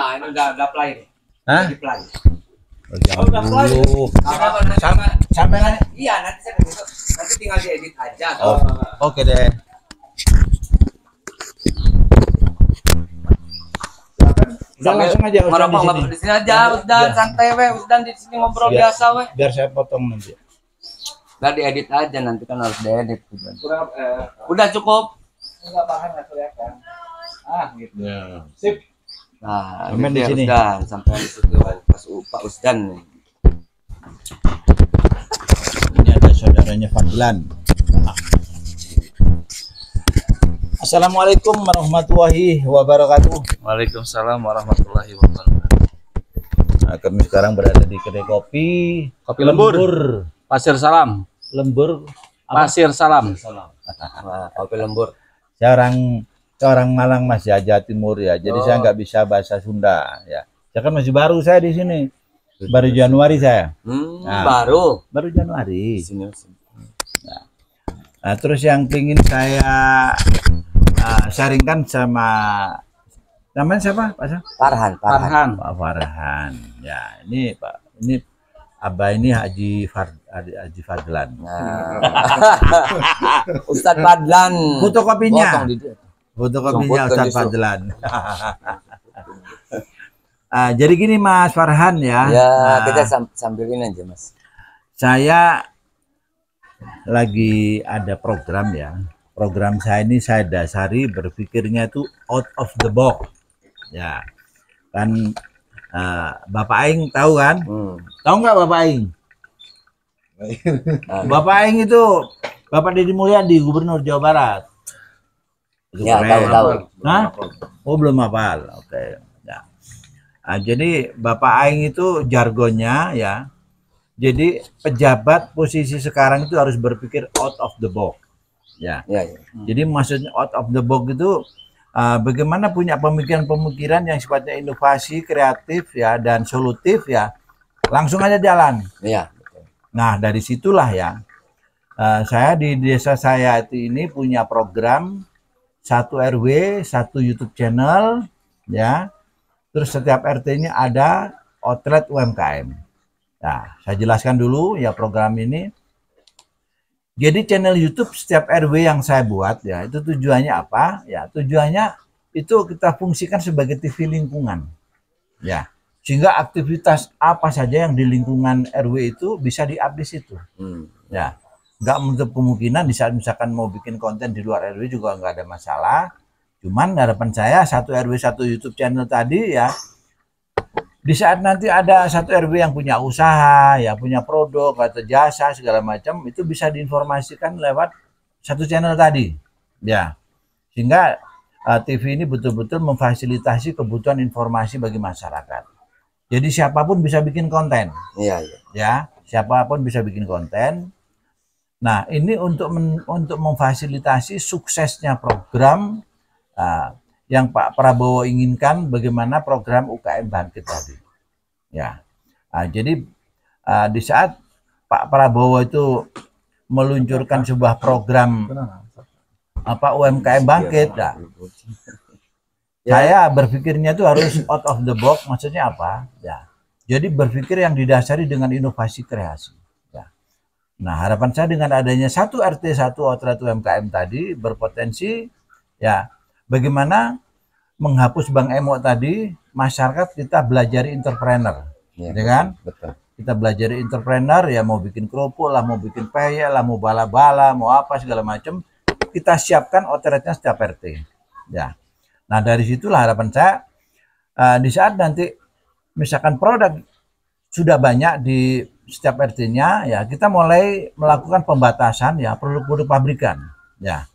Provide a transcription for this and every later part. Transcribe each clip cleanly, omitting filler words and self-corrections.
Ah, ini udah play nih. Hah? Di play. Jangan dulu. Sampai nanti, iya nanti saya besok nanti tinggal diedit aja. Oh, oke deh. Udah langsung aja Ngobrol di sini aja, udah santai we, udah di sini ngobrol biasa we. Biar saya potong nanti. Udah diedit aja, nanti kan harus diedit. Udah cukup. Enggak paham enggak kelihatan. Ah, gitu. Ya. Sip. Nah, Sampai di sini. Usdan, sampai di situ Pak Usdan nih. Ini ada saudaranya Fadlan. Assalamualaikum warahmatullahi wabarakatuh. Waalaikumsalam warahmatullahi wabarakatuh. Nah, kami sekarang berada di kedai kopi Lembur. Pasir Salam. Lembur apa? Pasir Salam. Nah, kopi lembur. Saya orang Malang Mas ya, Jawa Timur ya. Jadi saya nggak bisa bahasa Sunda ya. Saya kan masih baru saya di sini. Baru Januari saya. Nah, baru Januari. Sini. Nah, terus yang ingin saya sharingkan sama namanya siapa Pak? Farhan. Pak Farhan. Ya, ini Pak, ini Abah ini Haji Fadlan. Nah. Ustadz Fadlan. Fotokopinya Ustadz Fadlan. Jadi gini Mas Farhan ya. Ya, kita sambil ini aja Mas. Saya lagi ada program ya. Program saya ini saya dasari berpikirnya itu out of the box. Ya, kan Bapak Aing tahu kan? Tahu nggak Bapak Aing? Bapak Aing itu Bapak Deddy Mulyadi, Gubernur Jawa Barat. Itu Ya, tahu. Hah? Oh, belum hafal. Oke. Ya. Jadi Bapak Aing itu jargonnya ya. Jadi pejabat posisi sekarang itu harus berpikir out of the box. Ya. Jadi maksudnya out of the box itu bagaimana punya pemikiran-pemikiran yang sifatnya inovasi, kreatif ya dan solutif ya. Langsung aja jalan. Iya. Nah, dari situlah ya. Saya di desa saya ini punya program 1 RW, 1 YouTube channel ya. Terus setiap RT-nya ada outlet UMKM. Nah, saya jelaskan dulu ya program ini. Jadi channel YouTube setiap RW yang saya buat ya, itu tujuannya apa? Ya, tujuannya itu kita fungsikan sebagai TV lingkungan. Ya, sehingga aktivitas apa saja yang di lingkungan RW itu bisa di-up di situ. Ya, nggak menutup kemungkinan di saat misalkan mau bikin konten di luar RW juga nggak ada masalah. Cuman harapan saya 1 RW 1 YouTube channel tadi ya, di saat nanti ada 1 RW yang punya usaha, ya punya produk atau jasa segala macam, itu bisa diinformasikan lewat 1 channel tadi, ya. Sehingga TV ini betul-betul memfasilitasi kebutuhan informasi bagi masyarakat. Jadi siapapun bisa bikin konten. Iya. Ya, siapapun bisa bikin konten. Nah, ini untuk memfasilitasi suksesnya program yang Pak Prabowo inginkan, bagaimana program UKM Bangkit tadi. Ya, jadi di saat Pak Prabowo itu meluncurkan sebuah program UMKM Bangkit, saya berpikirnya itu harus out of the box. Maksudnya apa? Ya, jadi berpikir yang didasari dengan inovasi kreasi. Ya. Nah, harapan saya dengan adanya 1 RT 1 outlet UMKM tadi berpotensi ya. Bagaimana menghapus Bang Emo tadi, masyarakat kita belajar entrepreneur, ya kan? Betul. Kita belajar entrepreneur ya, mau bikin kerupuk lah, mau bikin peyek lah, mau bala-bala, mau apa segala macam, kita siapkan outletnya setiap RT. Ya. Nah, dari situlah harapan saya di saat nanti misalkan produk sudah banyak di setiap RT-nya, ya kita mulai melakukan pembatasan ya produk-produk pabrikan, ya.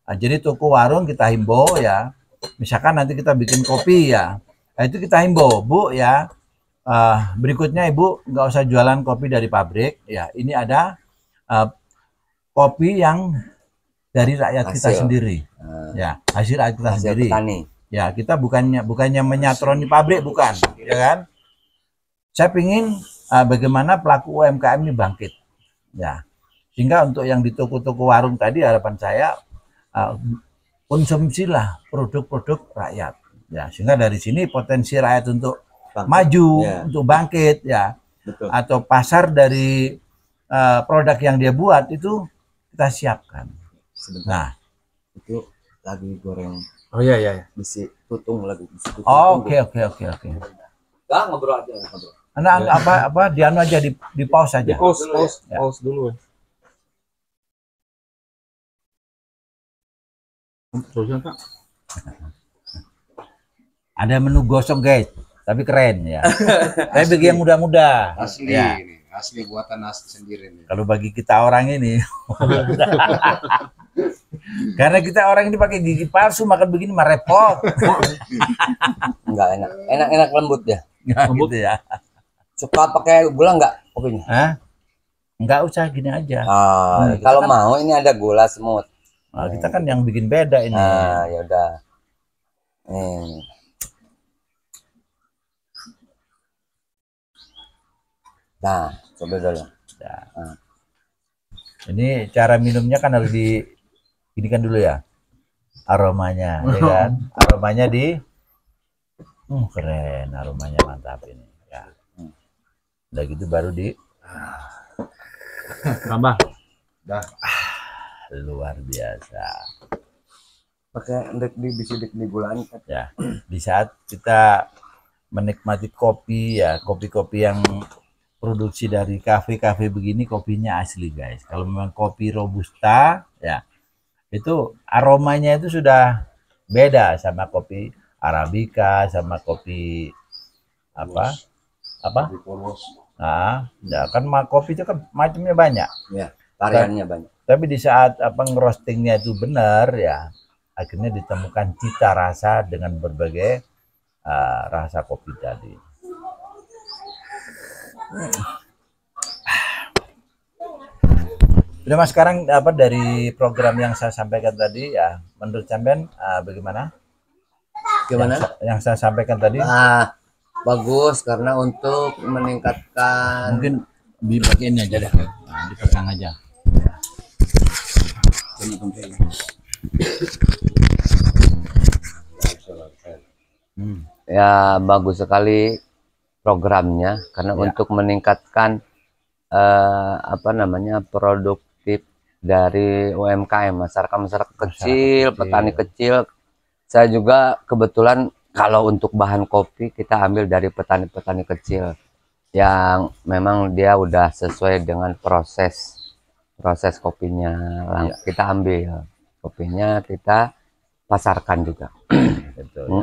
Nah, jadi toko warung kita himbau ya, misalkan nanti kita bikin kopi ya, nah, itu kita himbau Bu ya, berikutnya Ibu nggak usah jualan kopi dari pabrik ya, ini ada kopi yang dari rakyat kita sendiri, ya hasil rakyat kita sendiri, petani. Ya kita bukannya menyatroni pabrik, bukan, ya kan? Saya pingin bagaimana pelaku UMKM ini bangkit, ya sehingga untuk yang di toko-toko warung tadi harapan saya konsumsilah produk-produk rakyat, Ya, sehingga dari sini potensi rakyat untuk maju, untuk bangkit, ya, Betul. atau pasar dari produk yang dia buat itu kita siapkan. Sebentar. Nah, Itu lagi goreng Oh iya. bisi tutung lagi. oke. Enggak, ngobrol aja. Ngobrol. Anak apa dianu aja di pause aja. Pause dulu. Terusnya Kak. Ada menu gosong guys, tapi keren ya. Tapi bagi yang muda-muda, Asli ya. ini, asli buatan asli sendiri nih. Kalau bagi kita orang ini, karena kita orang ini pakai gigi palsu makan begini mah repot. Enggak enak lembut ya. Gitu ya. Suka pakai gula enggak kopinya? Hah? Enggak usah gini aja. Ah, kalau mau ini ada gula semut. Nah, kita kan yang bikin beda ini. Nah, ya udah. Nah, coba dulu. Ya. Ini cara minumnya kan harus ini kan dulu ya. Aromanya, ya kan? Aromanya keren, aromanya mantap ini. Ya. Udah gitu baru Tambah. luar biasa. Pakai bisi di gulaan. Ya, di saat kita menikmati kopi ya, kopi-kopi yang produksi dari kafe-kafe begini, kopinya asli guys. Kalau memang kopi robusta ya, itu aromanya itu sudah beda sama kopi arabica, sama kopi apa? Nah, ya kan kopi itu kan macamnya banyak. Ya, variannya banyak. Tapi di saat ngerostingnya itu benar ya, akhirnya ditemukan cita rasa dengan berbagai rasa kopi tadi. Udah Mas, sekarang dari program yang saya sampaikan tadi ya, menurut sampean bagaimana? Gimana? Yang saya sampaikan tadi? Bagus karena untuk meningkatkan. Mungkin dipakein aja deh, dipegang aja. Ya, bagus sekali programnya karena untuk meningkatkan produktif dari UMKM, masyarakat kecil, petani kecil. Saya juga kebetulan kalau untuk bahan kopi kita ambil dari petani-petani kecil yang memang dia udah sesuai dengan proses kopinya. Kita ambil kopinya, kita pasarkan juga. Betul, ya.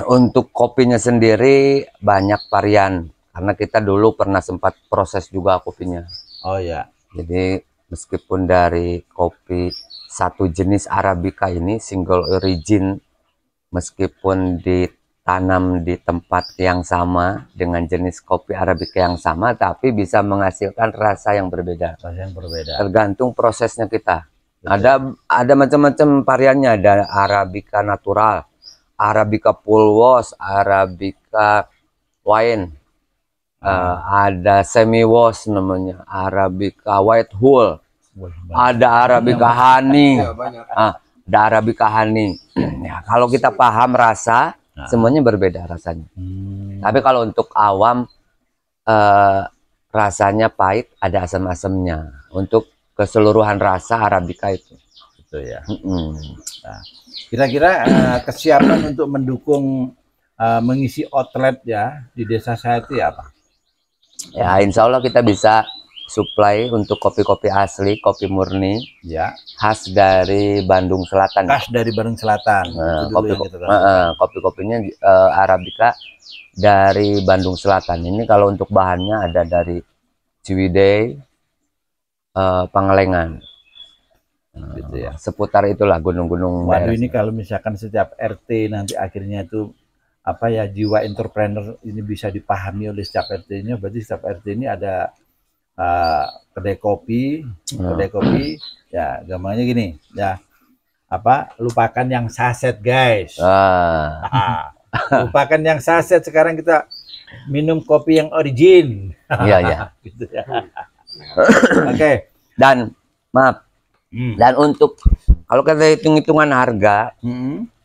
Untuk kopinya sendiri banyak varian karena kita dulu pernah sempat proses juga kopinya. Oh ya. Jadi meskipun dari kopi satu jenis Arabica ini single origin, meskipun ditanam di tempat yang sama dengan jenis kopi Arabica yang sama, tapi bisa menghasilkan rasa yang berbeda. Rasa yang berbeda. Tergantung prosesnya kita. Ada macam-macam variannya, ada Arabica natural, Arabica full wash, Arabica wine, ada semi wash namanya, Arabica white hull, ada Arabica honey, ada Arabica honey. Ya, kalau kita paham rasa, semuanya berbeda rasanya. Tapi kalau untuk awam rasanya pahit, ada asam-asamnya. Untuk keseluruhan rasa Arabica itu. Gitu ya. Nah, kira-kira kesiapan untuk mendukung mengisi outlet ya di desa saya itu ya apa? Ya, insya Allah kita bisa supply untuk kopi-kopi asli, kopi murni, ya, khas dari Bandung Selatan. Khas dari Bandung Selatan. Kopi-kopinya Arabica dari Bandung Selatan. Ini kalau untuk bahannya ada dari Ciwidey, Pangalengan, gitu ya. Seputar itulah gunung-gunung. Waduh, ini kalau misalkan setiap RT nanti akhirnya itu apa ya, jiwa entrepreneur ini bisa dipahami oleh setiap RT-nya, berarti setiap RT ini ada kedai kopi, ya, gampangnya gini ya, lupakan yang saset guys. Lupakan yang saset, sekarang kita minum kopi yang origin. Iya. Gitu ya. Oke. Dan maaf, dan untuk Kalau kita hitung-hitungan harga,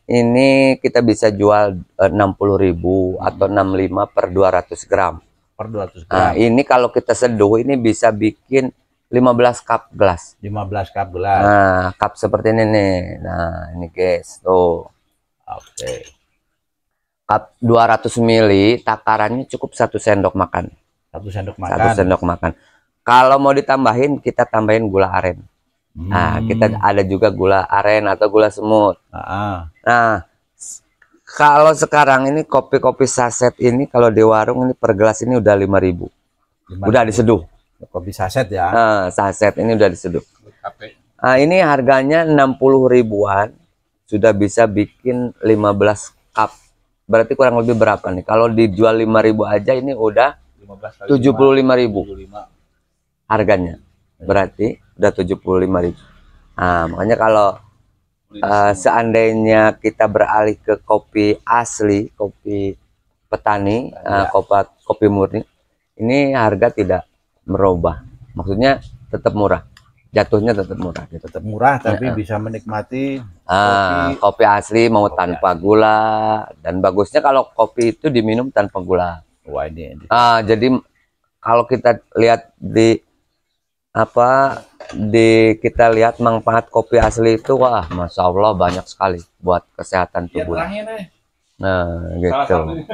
ini kita bisa jual 60.000 atau 65 per 200 gram. Per 200 gram. Nah, ini kalau kita seduh ini bisa bikin 15 cup gelas. 15 cup gelas. Nah, cup seperti ini nih. Nah, ini guys, tuh. Oke. Cup 200 ml, takarannya cukup 1 sendok makan. 1 sendok makan. 1 sendok makan. Kalau mau ditambahin, kita tambahin gula aren. Nah, kita ada juga gula aren atau gula semut. Nah, kalau sekarang ini kopi-kopi saset ini kalau di warung ini per gelas ini udah 5.000. Udah diseduh. Kopi saset ya. Nah, saset ini udah diseduh. Nah, ini harganya 60 ribuan. Sudah bisa bikin 15 cup. Berarti kurang lebih berapa nih? Kalau dijual 5.000 aja ini udah 75.000 harganya. Berarti udah 75.000. Nah, makanya kalau seandainya kita beralih ke kopi asli, kopi petani, kopi murni, ini harga tidak merubah. Maksudnya tetap murah. Jatuhnya tetap murah. Tetap murah tapi bisa menikmati kopi asli mau tanpa gula, dan bagusnya kalau kopi itu diminum tanpa gula. Wah, ini. Jadi kalau kita lihat kita lihat manfaat kopi asli itu, wah, masya Allah banyak sekali buat kesehatan tubuh. Nah, gitu.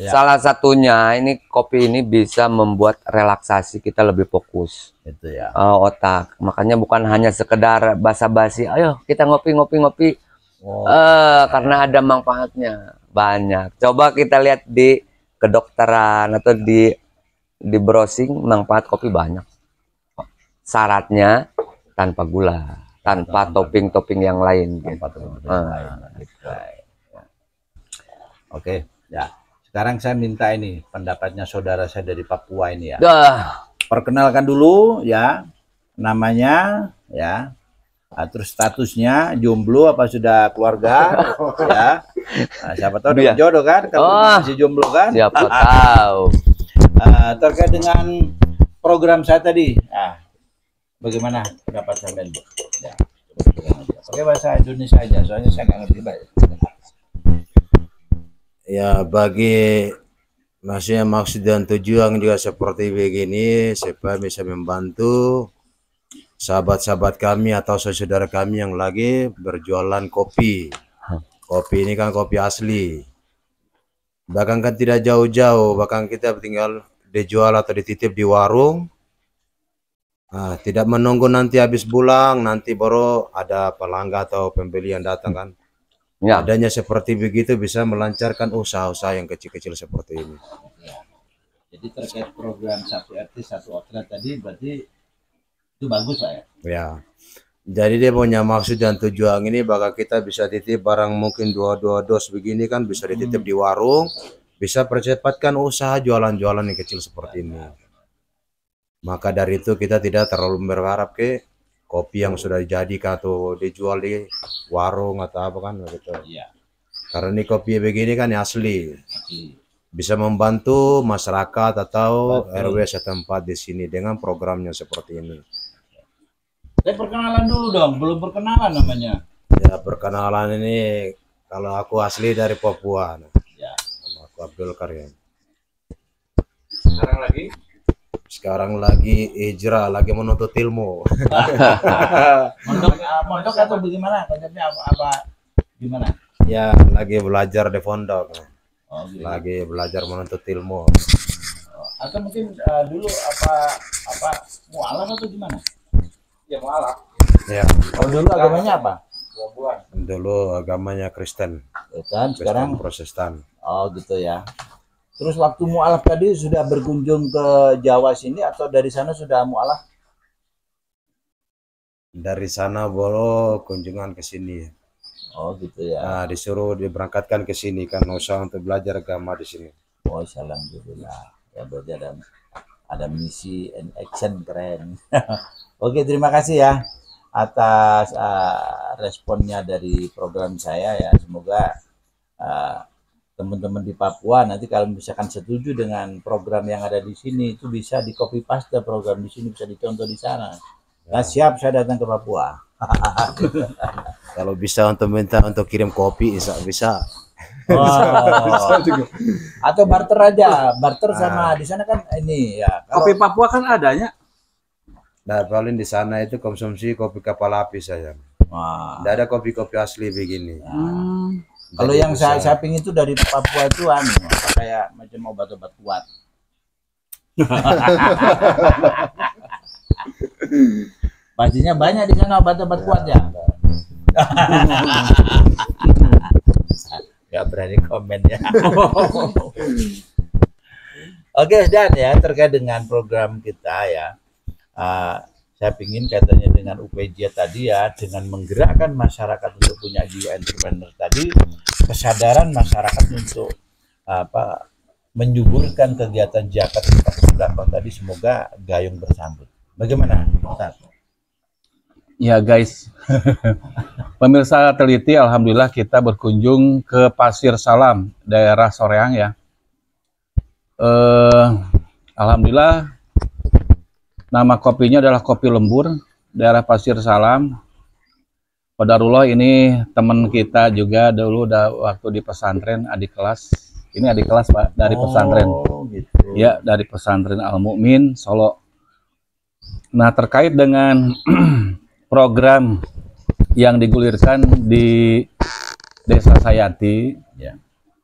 Salah satunya ini kopi ini bisa membuat relaksasi kita lebih fokus. Itu ya. Otak. Makanya bukan hanya sekedar basa-basi, ayo kita ngopi. Karena ada manfaatnya banyak. Coba kita lihat di kedokteran atau di browsing, manfaat kopi banyak. Syaratnya tanpa gula, tanpa topping-topping yang lain. Oke, ya. Sekarang saya minta ini pendapatnya saudara saya dari Papua ini ya. Perkenalkan dulu ya, namanya ya. Terus statusnya jomblo apa sudah keluarga ya. Nah, siapa tahu dapat jodoh kan kalau masih jomblo kan? Siapa tahu. Terkait dengan program saya tadi. Bagaimana pendapat sampean, Bu? Ya. Pakai bahasa Indonesia aja, soalnya saya nggak ngerti banyak. Ya, bagi maksudnya maksud dan tujuan juga seperti begini supaya bisa membantu sahabat-sahabat kami atau saudara kami yang lagi berjualan kopi. Kopi ini kan kopi asli. Bahkan kan tidak jauh-jauh, bahkan kita tinggal dijual atau dititip di warung. Tidak menunggu nanti habis bulan, nanti baru ada pelanggan atau pembeli yang datang kan. Ya. Adanya seperti begitu bisa melancarkan usaha-usaha yang kecil-kecil seperti ini. Ya. Jadi terkait program 1 RT 1 outlet tadi berarti itu bagus Pak ya? Ya. Jadi dia punya maksud dan tujuan ini bakal kita bisa titip barang mungkin 2 dos begini kan bisa dititip di warung, bisa percepatkan usaha jualan-jualan yang kecil seperti ini. Maka dari itu kita tidak terlalu berharap ke kopi yang sudah jadi atau dijual di warung atau apa kan gitu. Iya. Karena ini kopi begini kan asli. Bisa membantu masyarakat atau RW setempat di sini dengan programnya seperti ini. Saya perkenalan dulu dong, belum perkenalan namanya. Ya, perkenalan ini kalau aku asli dari Papua. Ya. Nama aku Abdul Karim. Sekarang lagi hijrah, lagi menuntut ilmu. Mondok atau bagaimana? Konsepnya apa gimana? Ya, lagi belajar di pondok. Gitu. Lagi belajar menuntut ilmu. Atau mungkin dulu apa mualaf atau gimana? Ya mualaf. Ya. Dulu agamanya apa? Dulu agamanya Kristen. Kristen, sekarang Protestan. Oh gitu ya. Terus waktu mualaf tadi sudah berkunjung ke Jawa sini atau dari sana sudah mualaf? Dari sana baru kunjungan ke sini. Oh gitu ya. Disuruh diberangkatkan ke sini kan usaha untuk belajar agama di sini. Oh, alhamdulillah. Ya berarti ada misi and action keren. Oke, terima kasih ya atas responnya dari program saya ya. Semoga teman-teman di Papua nanti kalau misalkan setuju dengan program yang ada di sini itu bisa di copy paste program di sini bisa dicontoh di sana Nah, siap saya datang ke Papua. Kalau bisa untuk minta untuk kirim kopi bisa. Oh. Atau barter aja, barter sama di sana kan ini ya. Kalau Kopi Papua kan adanya. Nah, paling di sana itu konsumsi kopi kapal api saya. wah, Tidak ada kopi-kopi asli begini. kalau Jadi yang saya bisa. pingin itu dari Papua itu kayak macam obat-obat kuat. Pastinya banyak di sana obat-obat kuat ya. Gak berani komen ya. Oke, Dan ya, terkait dengan program kita ya, saya ingin katanya dengan UPJ tadi ya, dengan menggerakkan masyarakat untuk punya jiwa entrepreneur tadi, kesadaran masyarakat untuk menyuburkan kegiatan zakat infak sedekah tadi semoga gayung bersambut. Bagaimana, Ustaz? Ya guys, pemirsa teliti, alhamdulillah kita berkunjung ke Pasir Salam, daerah Soreang ya. Alhamdulillah, nama kopinya adalah Kopi Lembur, daerah Pasir Salam. Qadarullah ini teman kita juga dulu waktu di pesantren, adik kelas. Ini adik kelas Pak, dari pesantren. Gitu. Ya, dari pesantren Al Mukmin Solo. Nah, terkait dengan program yang digulirkan di Desa Sayati,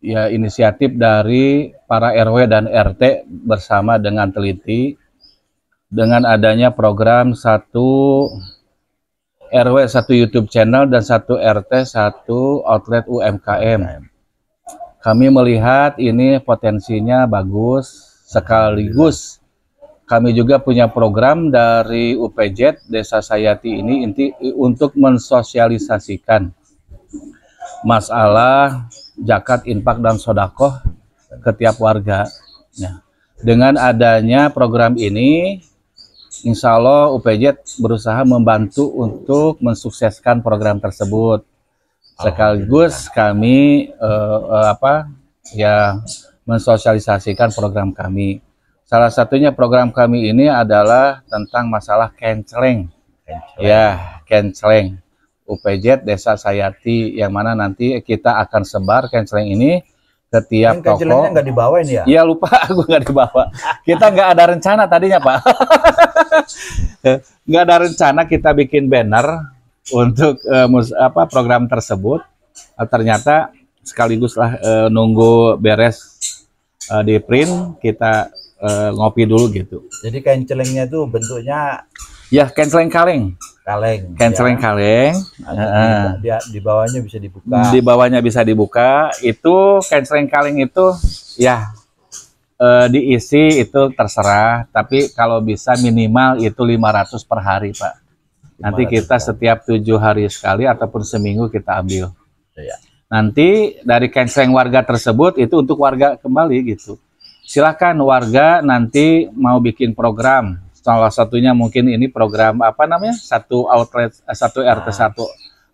ya inisiatif dari para RW dan RT bersama dengan teliti, dengan adanya program satu RW satu YouTube channel dan satu RT satu outlet UMKM. Kami melihat ini potensinya bagus, sekaligus kami juga punya program dari UPJ Desa Sayati ini untuk mensosialisasikan masalah zakat, infak, dan sodakoh ke tiap warga. Nah, dengan adanya program ini, insya Allah UPJ berusaha membantu untuk mensukseskan program tersebut. Sekaligus kami mensosialisasikan program kami. Salah satunya program kami ini adalah tentang masalah kenceleng. Ya, kenceleng. UPJ Desa Sayati, yang mana nanti kita akan sebar kenceleng ini ke tiap toko. Kencelengnya nggak dibawa ini ya? Iya, lupa aku nggak dibawa. Kita nggak ada rencana tadinya Pak. Nggak ada rencana kita bikin banner untuk program tersebut. Ternyata sekaligus lah nunggu beres di print, kita ngopi dulu gitu. Jadi kencelengnya itu bentuknya Ya, kenceleng kaleng. kaleng. Kenceleng ya. kaleng. Di bawahnya bisa dibuka. Di bawahnya bisa dibuka. Itu kenceleng kaleng itu ya diisi itu terserah, tapi kalau bisa minimal itu 500 per hari, Pak. Nanti kita setiap 7 hari sekali ataupun seminggu kita ambil. Ya. Nanti dari kenceleng warga tersebut itu untuk warga kembali gitu. Silakan warga nanti mau bikin program. Salah satunya mungkin ini program apa namanya? Satu outlet, satu RT, satu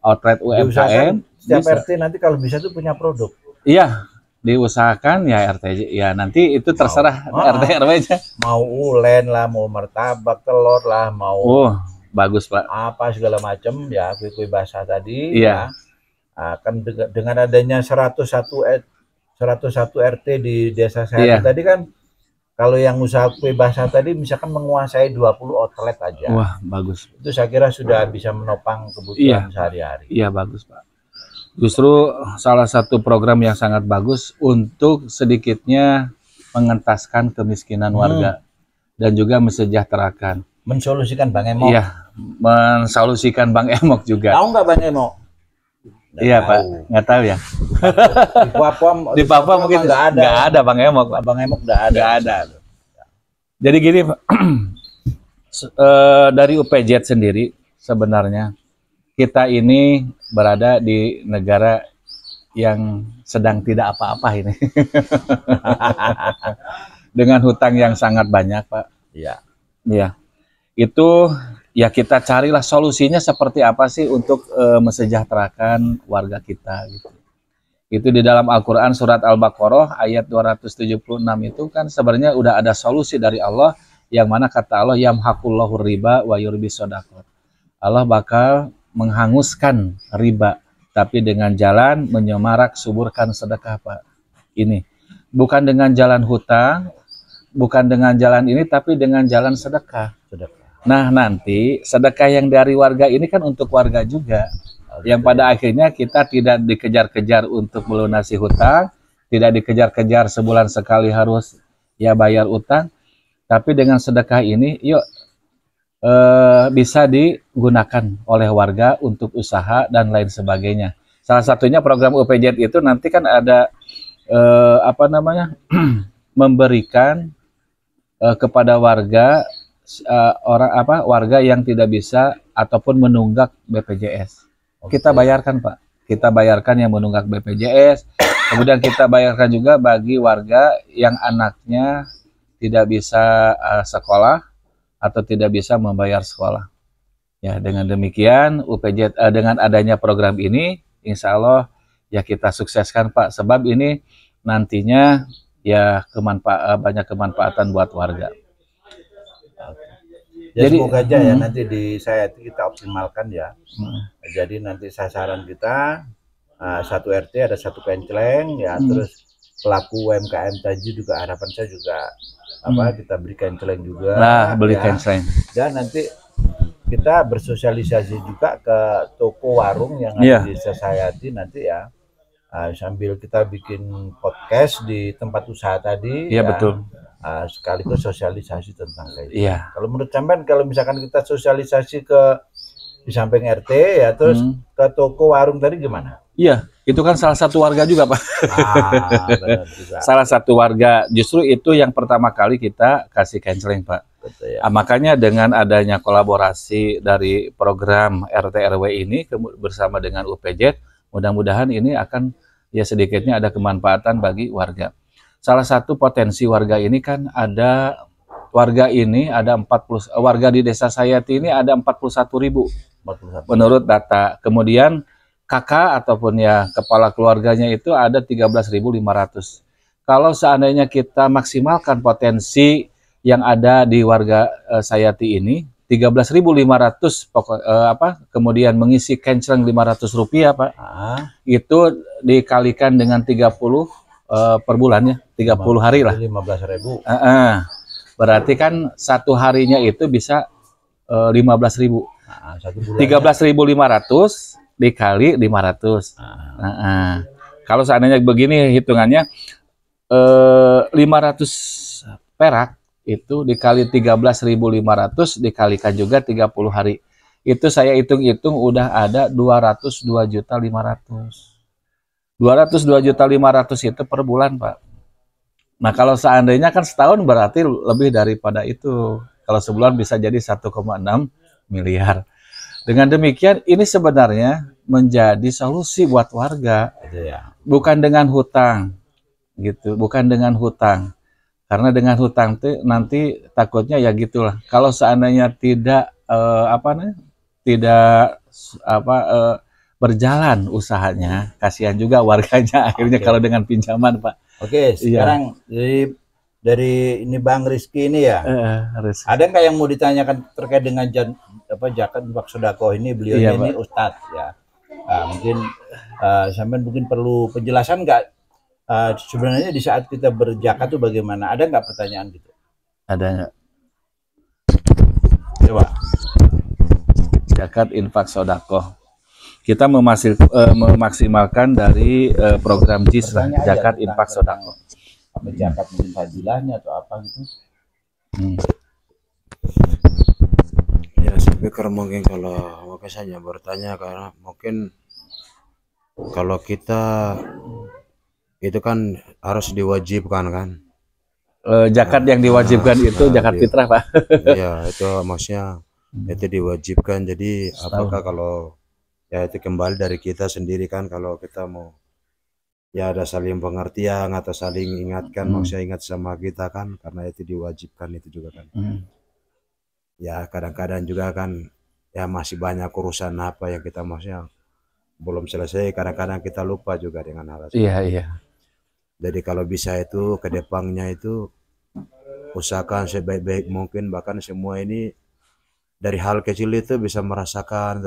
outlet UMKM. Setiap Bisa. RT nanti kalau bisa tuh punya produk. Iya, diusahakan ya RT. Ya nanti itu terserah RT RW-nya. Mau ulen lah, mau martabak, telur lah, mau Oh, bagus Pak. apa segala macam ya, kue-kue basah tadi. Iya. Ya. Kan dengan adanya 101 RT di desa saya Iya. tadi kan, kalau yang usaha kue basah tadi misalkan menguasai 20 outlet aja. Wah, bagus. Itu saya kira sudah bisa menopang kebutuhan sehari-hari. Iya, bagus Pak. Justru salah satu program yang sangat bagus untuk sedikitnya mengentaskan kemiskinan warga dan juga mensejahterakan. Mensolusikan Bang Emok. Iya, mensolusikan Bang Emok juga. Tahu nggak Bang Emok? Iya Pak, nggak tahu ya. Di Papua mungkin nggak ada. nggak ada Bang Emok, Pak. Bang Emok nggak ada. Nggak ada. Jadi gini Pak, dari UPJ sendiri sebenarnya kita ini berada di negara yang sedang tidak apa-apa ini. Dengan hutang yang sangat banyak Pak. Iya. Iya. Itu ya kita carilah solusinya seperti apa sih untuk mensejahterakan warga kita gitu. Itu di dalam Al-Qur'an surat Al-Baqarah ayat 276 itu kan sebenarnya udah ada solusi dari Allah, yang mana kata Allah yamhaqullahu riba wa yurbis shadaqat. Allah bakal menghanguskan riba, tapi dengan jalan menyemarak suburkan sedekah, Pak. Ini bukan dengan jalan hutang, bukan dengan jalan ini, tapi dengan jalan sedekah. Nah, nanti sedekah yang dari warga ini kan untuk warga juga, yang pada akhirnya kita tidak dikejar-kejar untuk melunasi hutang, tidak dikejar-kejar sebulan sekali harus ya bayar utang, tapi dengan sedekah ini yuk bisa digunakan oleh warga untuk usaha dan lain sebagainya. Salah satunya program UPJ itu nanti kan ada apa namanya memberikan kepada warga warga yang tidak bisa ataupun menunggak BPJS. Kita bayarkan, Pak. Kita bayarkan yang menunggak BPJS. Kemudian kita bayarkan juga bagi warga yang anaknya tidak bisa sekolah atau tidak bisa membayar sekolah. Ya, dengan demikian UPJ dengan adanya program ini, insya Allah ya kita sukseskan, Pak. Sebab ini nantinya ya banyak kemanfaatan buat warga. Ya, Jadi semoga aja ya nanti di Sayati kita optimalkan ya. Jadi nanti sasaran kita satu RT ada satu kenceleng ya, terus pelaku UMKM tadi juga harapan saya juga kita beri kenceleng juga. Nah, beli ya. kenceleng. Dan nanti kita bersosialisasi juga ke toko warung yang ada di Desa Sayati nanti ya. Sambil kita bikin podcast di tempat usaha tadi. Iya, ya. betul. Sekaligus sosialisasi tentang kayak itu. Iya. Kalau menurut sampean, kalau misalkan kita sosialisasi ke di samping RT ya, terus ke toko warung tadi gimana? Iya, itu kan salah satu warga juga, Pak. Benar juga. Salah satu warga, justru itu yang pertama kali kita kasih canceling, Pak. Betul, ya. Makanya dengan adanya kolaborasi dari program RT RW ini bersama dengan UPJ, mudah-mudahan ini akan ya sedikitnya ada kemanfaatan bagi warga. Salah satu potensi warga ini kan ada warga di Desa Sayati ini ada 41.000 menurut data. Kemudian kakak ataupun ya kepala keluarganya itu ada 13.500. Kalau seandainya kita maksimalkan potensi yang ada di warga Sayati ini 13.500 kemudian mengisi kenceleng Rp500, Pak. Itu dikalikan dengan 30 per bulannya, 30 hari lah. 15.000. Berarti kan satu harinya itu bisa 15.000. 13.500 dikali 500. Kalau seandainya begini hitungannya 500 perak itu dikali 13.500 dikalikan juga 30 hari. Itu saya hitung-hitung udah ada 202.500.000. 202.500.000 itu per bulan, Pak. Nah, kalau seandainya kan setahun berarti lebih daripada itu. Kalau sebulan bisa jadi 1,6 miliar. Dengan demikian ini sebenarnya menjadi solusi buat warga. Bukan dengan hutang. Gitu, bukan dengan hutang. Karena dengan hutang itu nanti takutnya ya gitulah. Kalau seandainya tidak berjalan usahanya, kasihan juga warganya akhirnya kalau dengan pinjaman, Pak. Oke, sekarang dari ini Bang Rizky ini ya. Ada nggak yang mau ditanyakan terkait dengan zakat infak sedekah ini? Beliau ini Ustadz ya. Mungkin sampean mungkin perlu penjelasan nggak? Sebenarnya di saat kita berzakat itu bagaimana? Ada nggak pertanyaan gitu? Ada nggak? Coba. Zakat infak sedekah. Kita memaksimalkan dari program JIS zakat infak sedekah. Apa zakat mungkin fadilahnya atau apa gitu? Ya, saya pikir mungkin kalau saya bertanya karena mungkin kalau kita itu kan harus diwajibkan kan. Zakat yang diwajibkan itu zakat fitrah, Pak. Iya, itu maksudnya itu diwajibkan. Jadi apakah kalau ya itu kembali dari kita sendiri kan, kalau kita mau ya ada saling pengertian atau saling ingatkan, maksudnya ingat sama kita kan, karena itu diwajibkan itu juga kan. Ya kadang-kadang juga kan ya masih banyak urusan apa yang kita maksudnya belum selesai, kadang-kadang kita lupa juga dengan hal itu. Iya. Jadi kalau bisa itu ke depannya itu usahakan sebaik-baik mungkin, bahkan semua ini dari hal kecil itu bisa merasakan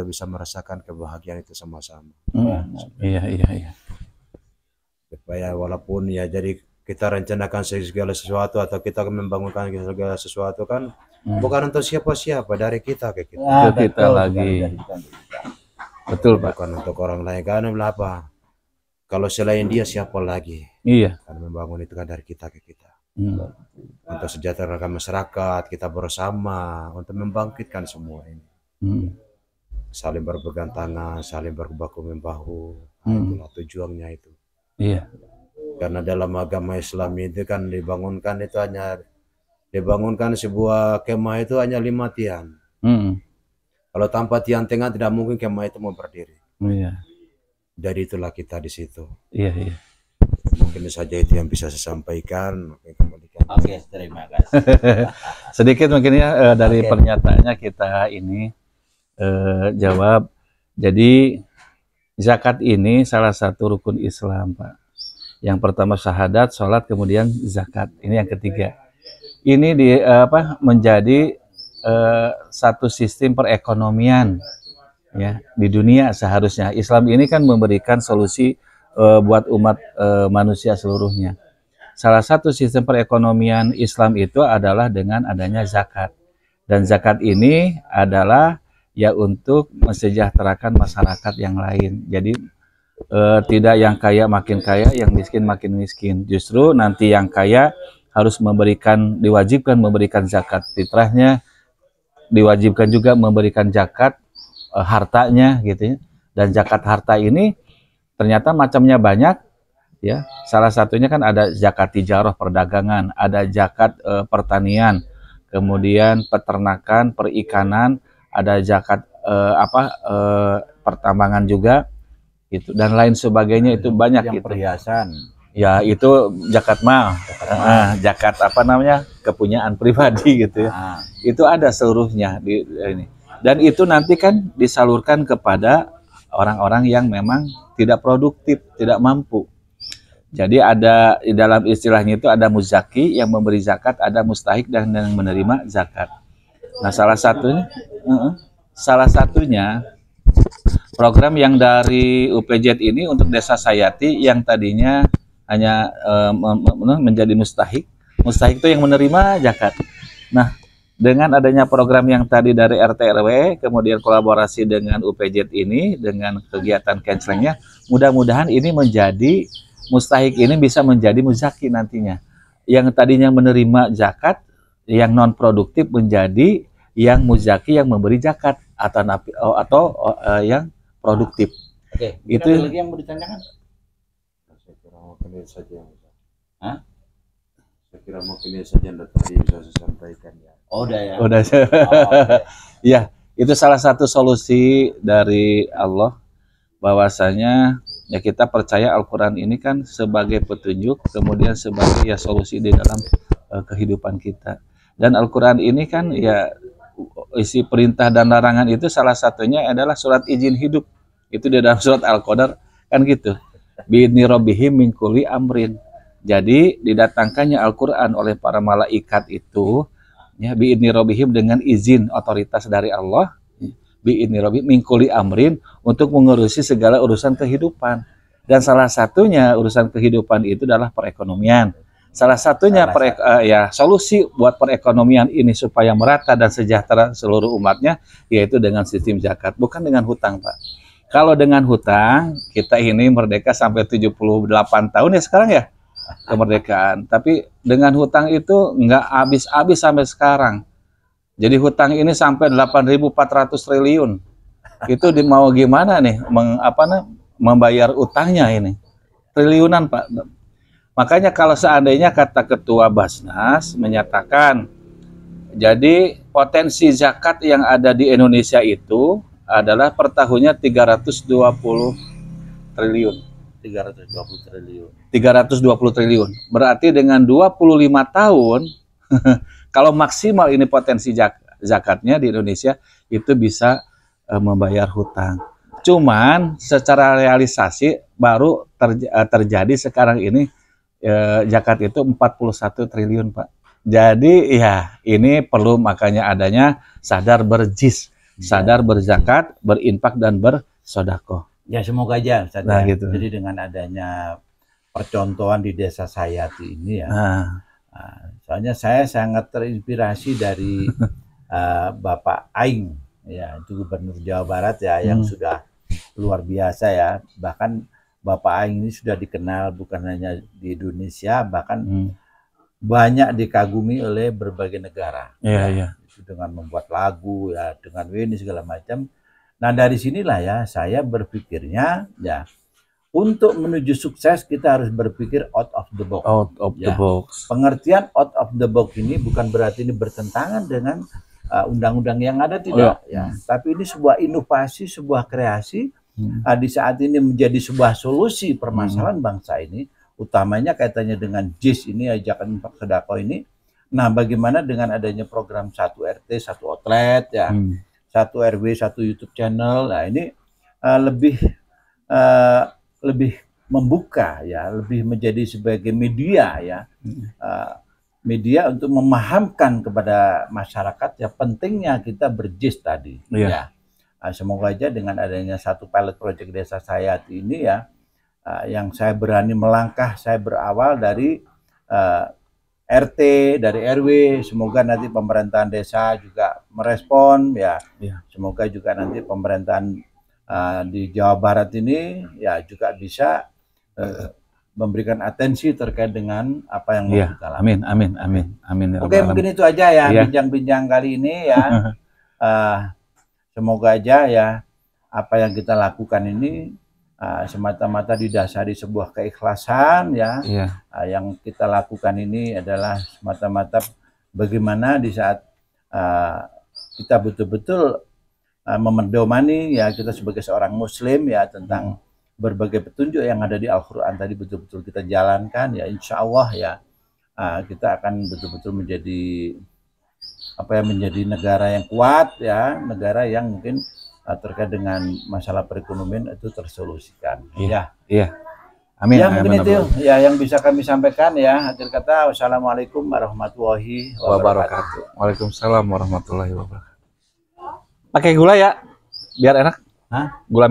kebahagiaan itu sama-sama. Iya, iya, iya. Supaya walaupun ya jadi kita rencanakan segala sesuatu atau kita membangunkan segala sesuatu kan bukan untuk siapa-siapa, dari kita ke kita. Nah, Ke kita betul, lagi. dari kita ke kita. Betul, Pak. Bukan untuk orang lain. Karena apa? Kalau selain dia siapa lagi? Iya. Karena membangun itu kan dari kita ke kita. Hmm. Untuk sejahterakan masyarakat, kita bersama untuk membangkitkan semua ini. Hmm. Saling berpegang tangan, saling berbaku membahu. Nah, itulah tujuannya itu. Iya. Karena dalam agama Islam itu kan dibangunkan sebuah kemah itu hanya 5 tiang. Kalau tanpa tiang tengah tidak mungkin kemah itu mau berdiri. Iya. Dari itulah kita di situ. Iya, iya. Mungkin saja itu yang bisa saya sampaikan. Oke, terima kasih. Sedikit mungkin ya dari pernyataannya kita ini jawab. Jadi zakat ini salah satu rukun Islam, Pak. Yang pertama syahadat, sholat, kemudian zakat. Ini yang ketiga. Ini menjadi satu sistem perekonomian ya di dunia seharusnya. Islam ini kan memberikan solusi buat umat manusia seluruhnya. Salah satu sistem perekonomian Islam itu adalah dengan adanya zakat. Dan zakat ini adalah ya untuk mensejahterakan masyarakat yang lain. Jadi tidak yang kaya makin kaya, yang miskin makin miskin. Justru nanti yang kaya harus diwajibkan memberikan zakat fitrahnya, diwajibkan juga memberikan zakat hartanya gitu ya. Dan zakat harta ini ternyata macamnya banyak ya. Salah satunya kan ada zakat tijarah perdagangan, ada zakat pertanian, kemudian peternakan, perikanan, ada zakat pertambangan juga gitu, dan lain sebagainya. Itu banyak yang gitu. Perhiasan. Ya itu zakat mal, zakat kepunyaan pribadi gitu ya. Itu ada seluruhnya di ini. Dan itu nanti kan disalurkan kepada orang-orang yang memang tidak produktif, tidak mampu. Jadi ada di dalam istilahnya itu ada muzaki yang memberi zakat, ada mustahik dan yang menerima zakat. Nah, salah satunya program yang dari UPJ ini untuk Desa Sayati yang tadinya hanya menjadi mustahik. Mustahik itu yang menerima zakat. Nah, dengan adanya program yang tadi dari RT RW, kemudian kolaborasi dengan UPJ ini, dengan kegiatan cancelingnya, mudah-mudahan ini menjadi mustahik ini bisa menjadi muzaki nantinya. Yang tadinya menerima zakat, yang non produktif menjadi yang muzaki yang memberi zakat atau yang produktif. Oke, itu ada lagi yang mau ditanyakan? Saya kira mungkin itu saja yang bisa. Hah? Saya kira mungkin itu saja yang tadi bisa saya sampaikan ya. Oh, udah ya. Udah. Ya, itu salah satu solusi dari Allah, bahwasanya ya kita percaya Al-Quran ini kan sebagai petunjuk, kemudian sebagai ya solusi di dalam kehidupan kita. Dan Al-Quran ini kan ya isi perintah dan larangan itu salah satunya adalah surat izin hidup. Itu di dalam surat Al-Qadar kan gitu. Bi'idni rabbihim min kulli amrin. Jadi didatangkannya Al-Quran oleh para malaikat itu ya bi'idni rabbihim dengan izin otoritas dari Allah. Bi'idni rabbihim min kulli amrin untuk mengurusi segala urusan kehidupan. Dan salah satunya urusan kehidupan itu adalah perekonomian. Salah satunya solusi buat perekonomian ini supaya merata dan sejahtera seluruh umatnya yaitu dengan sistem zakat, bukan dengan hutang, Pak. Kalau dengan hutang, kita ini merdeka sampai 78 tahun ya sekarang ya kemerdekaan. Tapi dengan hutang itu nggak habis-habis sampai sekarang. Jadi hutang ini sampai 8.400 triliun. Itu mau gimana nih membayar utangnya ini? Triliunan, Pak. Makanya kalau seandainya kata Ketua Basnas menyatakan, jadi potensi zakat yang ada di Indonesia itu adalah per tahunnya 320 triliun. 320 triliun. 320 triliun. Berarti dengan 25 tahun, kalau maksimal ini potensi zakatnya di Indonesia, itu bisa membayar hutang. Cuman secara realisasi baru terjadi sekarang ini, zakat itu 41 triliun, Pak. Jadi ya ini perlu makanya adanya sadar berjis, sadar berzakat, berinfak dan bersodakoh. Ya semoga aja Ustaz, Nah, ya. gitu. Jadi dengan adanya percontohan di desa Sayati ini ya. Nah, Soalnya saya sangat terinspirasi dari Bapak Aing, ya itu Gubernur Jawa Barat ya, yang sudah luar biasa ya. Bahkan Bapak Aing ini sudah dikenal bukan hanya di Indonesia, bahkan banyak dikagumi oleh berbagai negara. Iya, iya. Itu dengan membuat lagu ya, dengan ini segala macam. Nah dari sinilah ya saya berpikirnya ya, untuk menuju sukses kita harus berpikir out of the box. Out of the Ya. box. Pengertian out of the box ini bukan berarti ini bertentangan dengan undang-undang yang ada, tidak ya. Tapi ini sebuah inovasi, sebuah kreasi di saat ini menjadi sebuah solusi permasalahan bangsa ini, utamanya kaitannya dengan JIS ini, ajakan infak sedekah ini. Nah, bagaimana dengan adanya program 1 RT 1 outlet ya, 1 RW 1 YouTube channel. Nah, ini lebih membuka ya, lebih menjadi sebagai media ya, media untuk memahamkan kepada masyarakat ya pentingnya kita berjis tadi. Ya. Semoga aja dengan adanya satu pilot project desa Sayati ini ya, yang saya berani melangkah, saya berawal dari RT, dari RW, semoga nanti pemerintahan desa juga merespon ya. Semoga juga nanti pemerintahan di Jawa Barat ini ya juga bisa memberikan atensi terkait dengan apa yang mau kita lakukan. Amin. Oke, mungkin itu aja ya bincang-bincang kali ini ya. Semoga aja ya apa yang kita lakukan ini semata-mata didasari sebuah keikhlasan ya. Yang kita lakukan ini adalah semata-mata bagaimana di saat kita betul-betul memedomani ya, kita sebagai seorang muslim ya, tentang berbagai petunjuk yang ada di Al-Quran tadi betul-betul kita jalankan ya, insya Allah ya kita akan betul-betul menjadi menjadi negara yang kuat ya, negara yang mungkin terkait dengan masalah perekonomian itu tersolusikan. Amin. Ya mungkin itu ya yang bisa kami sampaikan ya. Akhir kata, wassalamualaikum warahmatullahi wabarakatuh. Waalaikumsalam warahmatullahi wabarakatuh. Pakai gula ya, biar enak. Hah? Gula merah.